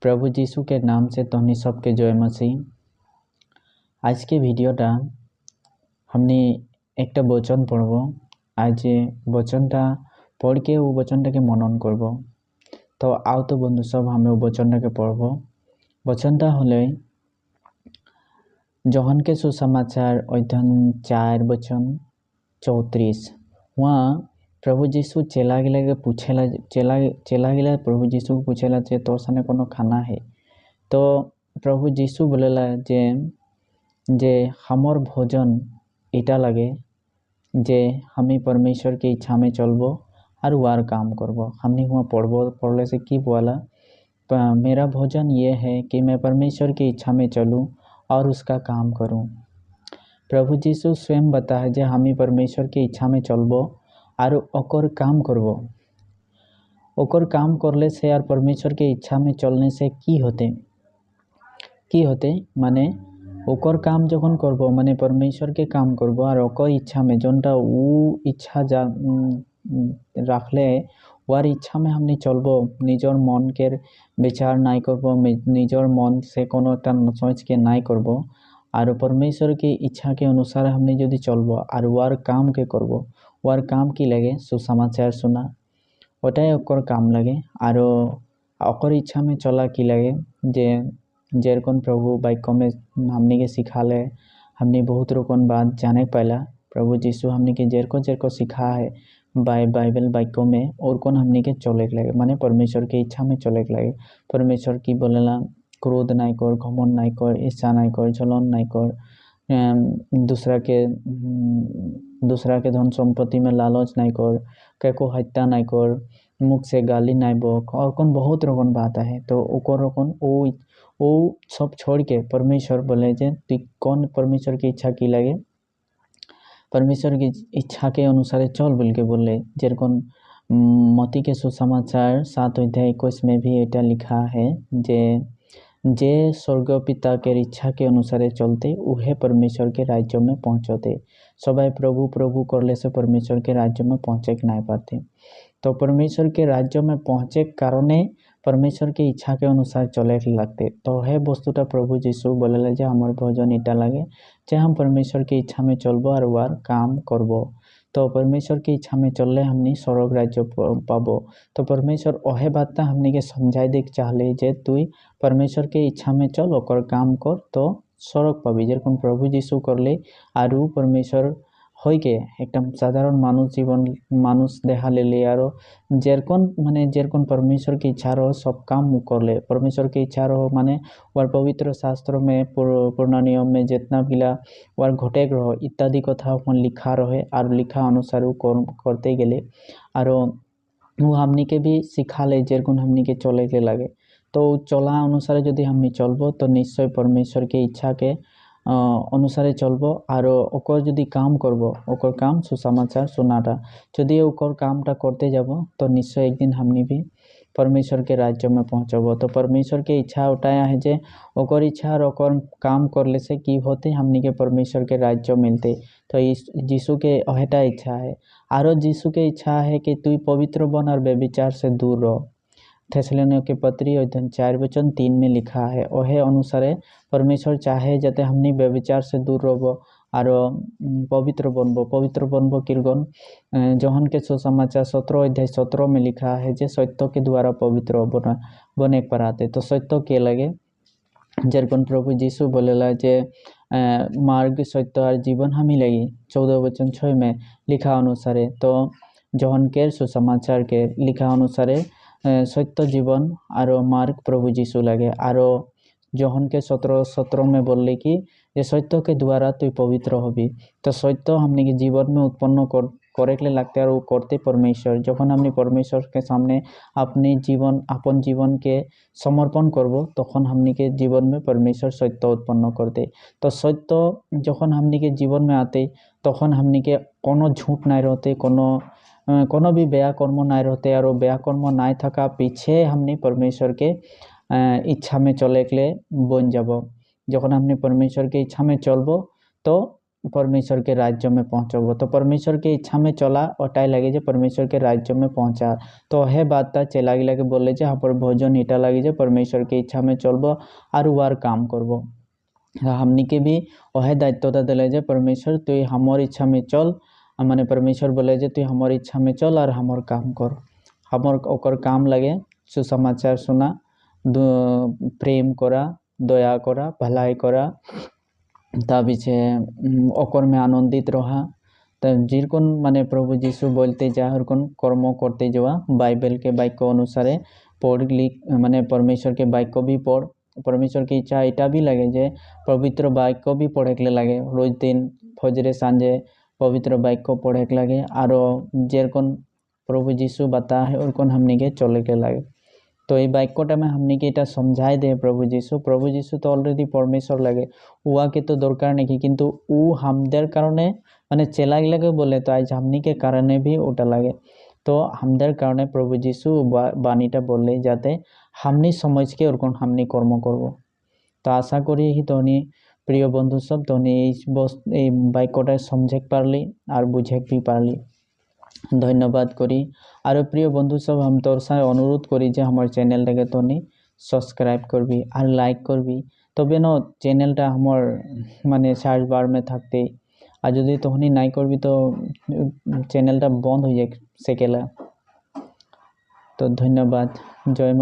प्रभु यीशु के नाम से तोहनी सबके जय मसीह। आज के भिडियोटा हमने एक वचन पढ़ब। आज वचनटा पढ़ के वो वचनटा के मनन करब। तो आओ तो बंधु सब हमें वो वचनटा के पढ़ब। वचनटा हले जहन के सुसमाचार अध्ययन 4 वचन 34। वहाँ प्रभु यीशु चेला गिला के पूछेला चेला गिला प्रभु यीशु को पूछेला जे तोर सामने कोनो खाना है। तो प्रभु यीशु बोलेला जे हमर भोजन इटा लगे जे हमें परमेश्वर के इच्छा में चलबो और वार काम करबो। हमने हुआ पढ़ले से की बोला, मेरा भोजन ये है कि मैं परमेश्वर की इच्छा में चलूं और उसका काम करूं। प्रभु यीशु स्वयं बता है जे हमें परमेश्वर की इच्छा में चलबो और ओकर काम करबो। ओकर काम करले से और परमेश्वर के इच्छा में चलने से की होते माने ओकर काम जखन करबो माने परमेश्वर के काम करबो और ओकर इच्छा में जोनटा ऊ इच्छा रखले वार इच्छा में हमने चलबो। निजर मन के विचार नाई करबो, निजर मन से कोनो एक सोच के नाई करबो और परमेश्वर की इच्छा के अनुसार हमने यदि चलबो और वार काम के करबो। वार काम की लगे सुसमाचार सुना, ওটাই ওকর काम लगे। और ओकर इच्छा में चला की लगे जे जेरकन प्रभु वाक्य में हमने के सिखाले। हमने बहुत रोकन बात जाने पाला। प्रभु यीशु हमने के जेरको सिखा है बाइबल वाक्यों में और कौन हमने के चले लगे माने परमेश्वर के इच्छा में चले लगे। परमेश्वर की बोलेला क्रोध नाई कर, घमंड नाई कर, इच्छा नाई कर, जलन नाई कर, दूसरा के धन संपत्ति में लालच नाई कर, कैको हत्या नाई कर, मुख से गाली नाई बक और कौन बहुत रोकन बात है। तो ओकर रोकन वो सब छोड़ के परमेश्वर बोले जे तू कौन परमेश्वर की इच्छा की लगे, परमेश्वर की इच्छा के अनुसार चल बोल के बोले। जेरकन मती के सुसमाचार 7 अध्याय 21 में भी एटा लिखा है जे स्वर्ग पिता के इच्छा के अनुसार चलते उहे परमेश्वर के राज्य में पहुँचते। सबाई प्रभु प्रभु करले से परमेश्वर के राज्य में पहुँचे के नहीं पाते। तो परमेश्वर के राज्य में पहुँचे कारणे परमेश्वर के इच्छा के अनुसार चले लगते। तो है वस्तुटा प्रभु यीशु बोलेला जे हमार भोजन इटा लगे जे हम परमेश्वर की इच्छा में चलबो और वार काम करबो। तो परमेश्वर की इच्छा में चलले हमनी स्वर्ग राज्य पाबो। तो परमेश्वर ओहे बात हमनी के समझाई दे चाहले जे तू परमेश्वर के इच्छा में चल ओकर काम कर तो स्वर्ग पाबी। जेरकम प्रभु यीशु करले और परमेश्वर होई के एकदम साधारण मानुष देखा ले और जेरकन परमेश्वर की इच्छा रहो सब काम करले। परमेश्वर की इच्छा रहो माने वार पवित्र शास्त्रों में पूर्ण नियम में जितना भी वार घटे रहो इत्यादि कथा लिखा रहे और लिखा अनुसार करते गेले और वो हमनी के भी सिखा ले जेरकन हमनी के चले के लगे। तो चला अनुसार यदि हमनी चलबो तो निश्चय परमेश्वर के इच्छा के अनुसारे चलबो और ओकर यदि काम करबो ओकर काम सुसमाचार सुनाटा यदि ओकर कामटा करते जाबो तो निश्चय एक दिन हमनी भी परमेश्वर के राज्य में पहुँचबो। तो परमेश्वर के इच्छा उठाया है जे ओकर इच्छा और ओकर काम करले से की होते हमनी के परमेश्वर के राज्य मिलते। तो यीशु के अहेटा इच्छा है और यीशु के इच्छा है कि तू पवित्र बन और व्यभिचार से दूर रह। थेसलोनियों के पत्री अध्ययन 4 वचन 3 में लिखा है ओहे अनुसारे परमेश्वर चाहे जाते हमनी व्यभिचार से दूर रहबो और पवित्र बनबो किरगन जहन के सुसमाचार 17 अध्याय 17 में लिखा है जे सत्य के द्वारा पवित्र बने पाते। तो सत्य के लगे जेरकन प्रभु यीशु बोलेला जे मार्ग सत्य और जीवन हमी लगी 14 वचन 6 में लिखा अनुसारे। तो जहन के सुसमाचार के लिखा अनुसारे सत्य जीवन और मार्ग प्रभु यीशु लगे और जहन के 17 में बोलले कि ये सत्य के द्वारा तू पवित्र होबी। तो सत्य हमने के जीवन में उत्पन्न करे के लगते और वो करते परमेश्वर। जखन हमने परमेश्वर के सामने अपन जीवन के समर्पण करबो तखन हमने के जीवन में परमेश्वर सत्य उत्पन्न करते। तो सत्य जखन हमने के जीवन में आते तखन हमने के कोनो झूठ नहीं रहते, कोनो भी बेया कर्म नहीं रहते और बेया कर्म नहीं थका पीछे हमने परमेश्वर के इच्छा में चले के लिए बन जाबो। जखन हमने परमेश्वर के इच्छा में चलबो तो परमेश्वर के राज्य में पहुँचब। तो परमेश्वर के इच्छा में चला ओटाई लगे जे परमेश्वर के राज्य में पहुँचा। तो हे बात चेला गिला के बोले जे हाँ पर भोजन इटा लगे जे परमेश्वर के इच्छा में चलब और वार काम करब। हमनी के भी वह दायित्वता दिले जे परमेश्वर तुई हमार इच्छा में चल, माने परमेश्वर बोले जे तुई हमार इच्छा में चल और हमार काम कर। हमार ओकर काम लगे सुसमाचार सुना, प्रेम करा, दया करा, भलाई करा, ताबिछे ओकर में आनंदित रहा। तो जिरकोन माने प्रभु जीशु बोलते जा हरकोन कर्म करते जावा। बाइबल के वाक्य अनुसारे पढ़ लिख माने परमेश्वर के वाक्य भी पढ़। परमेश्वर की इच्छा इटा भी लगे जे पवित्र वाक्य भी पढ़े के लगे, रोज दिन फजरे सांझे पवित्र वाक्य पढ़े के लगे। और जेरकोन प्रभु जीशु बता है उरकोन हमनी के चले के लगे। तो ये वाक्यटा में हमनी के इटा समझाई दे प्रभु जीशु तो अलरेडी परमेश्वर लगे, उआ के तो दरकार नहीं, किन्तु उ हमदेर कारणे माने चेला गिलाके बोले तो आज हमनी के कारणे भी ओटा लगे। तो हमदेर कारणे प्रभु जीशु बाणीटा बोले जाते हमनी समझ के ओरकोन हमनी कर्म करब। तो आशा करी ही तहनी प्रिय बंधु सब तहनी वाक्यटा समझे पारली और बुझे भी पारली। धन्यवाद करी। और प्रिय बंधु सब हम तोर साथ अनुरोध करी जे हमार चैनलटाके तहनी सब्सक्राइब करबी और लाइक करबी, तबे न चैनलटा हमार माने सार्च बार में थाकते। और जदि तहनी नाई करबी तो चैनलटा बंद हो जाए सेकेला। तो धन्यवाद। जय